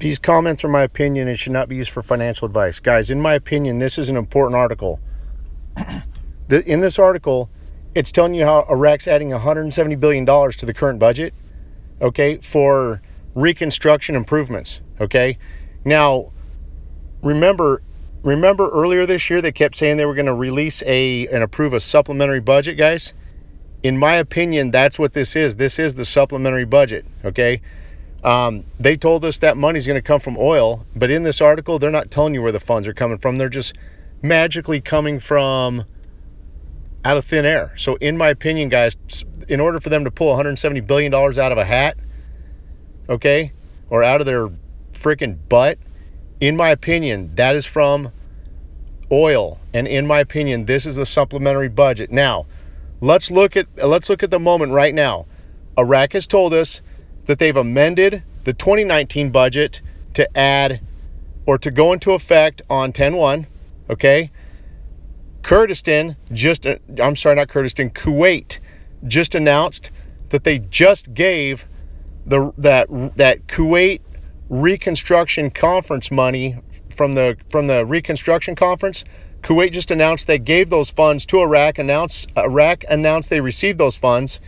These comments are my opinion and should not be used for financial advice. Guys, in my opinion, this is an important article. In this article, it's telling you how Iraq's adding $170 billion to the current budget, okay, for reconstruction improvements, okay? Now, remember earlier this year they kept saying they were going to release and approve a supplementary budget, guys? In my opinion, that's what this is. This is the supplementary budget, okay? They told us that money's going to come from oil, but in this article, they're not telling you where the funds are coming from. They're just magically coming from out of thin air. So in my opinion, guys, in order for them to pull $170 billion out of a hat, okay, or out of their freaking butt, in my opinion, that is from oil. And in my opinion, this is the supplementary budget. Now, let's look at the moment right now. Iraq has told us that they've amended the 2019 budget to add or to go into effect on 10/1, okay? Kuwait just announced that they just gave that Kuwait reconstruction conference money from the reconstruction conference. Kuwait just announced they gave those funds to Iraq. Iraq announced they received those funds,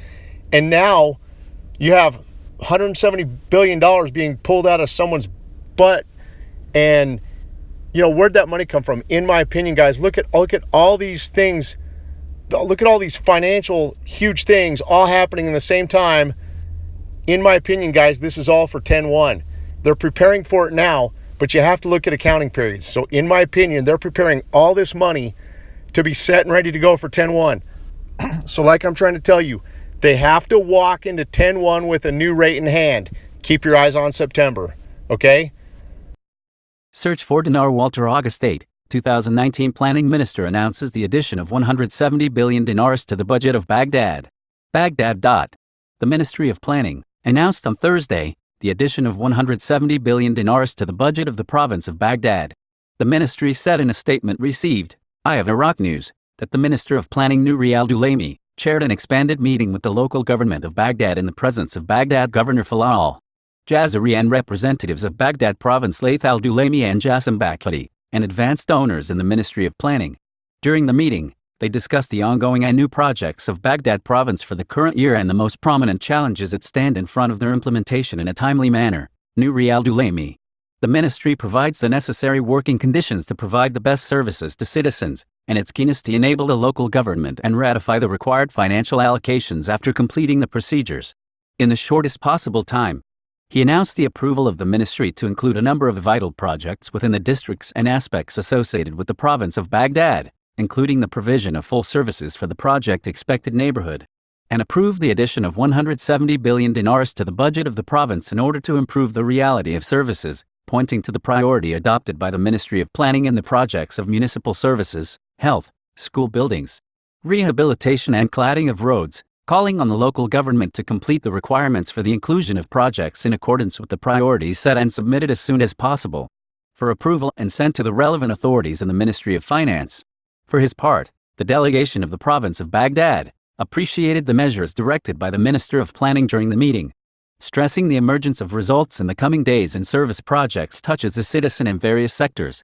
and now you have $170 billion being pulled out of someone's butt. And where'd that money come from? In my opinion, guys, look at all these things. Look at all these financial huge things all happening in the same time. In my opinion, guys, this is all for 10/1. They're preparing for it now, but you have to look at accounting periods. So in my opinion, they're preparing all this money to be set and ready to go for 10/1. So like I'm trying to tell you, they have to walk into 10/1 with a new rate in hand. Keep your eyes on September, okay? Search for dinar. Walter August 8, 2019 Planning Minister announces the addition of 170 billion dinars to the budget of Baghdad. Baghdad. The Ministry of Planning announced on Thursday the addition of 170 billion dinars to the budget of the province of Baghdad. The ministry said in a statement received, Eye of Iraq News, that the Minister of Planning Nouri al-Dulaimi chaired an expanded meeting with the local government of Baghdad in the presence of Baghdad Governor Falah al-Jazari and representatives of Baghdad Province Laith al-Dulaimi and Jassim Bakhti, and advanced donors in the Ministry of Planning. During the meeting, they discussed the ongoing and new projects of Baghdad Province for the current year and the most prominent challenges that stand in front of their implementation in a timely manner. Nouri al-Dulaimi. The ministry provides the necessary working conditions to provide the best services to citizens, and its keenness to enable the local government and ratify the required financial allocations after completing the procedures in the shortest possible time. He announced the approval of the ministry to include a number of vital projects within the districts and aspects associated with the province of Baghdad, including the provision of full services for the project expected neighborhood, and approved the addition of 170 billion dinars to the budget of the province in order to improve the reality of services, pointing to the priority adopted by the Ministry of Planning in the projects of municipal services, health, school buildings, rehabilitation and cladding of roads, calling on the local government to complete the requirements for the inclusion of projects in accordance with the priorities set and submitted as soon as possible for approval and sent to the relevant authorities in the Ministry of Finance. For his part, the delegation of the province of Baghdad appreciated the measures directed by the Minister of Planning during the meeting, stressing the emergence of results in the coming days in service projects touches the citizen in various sectors,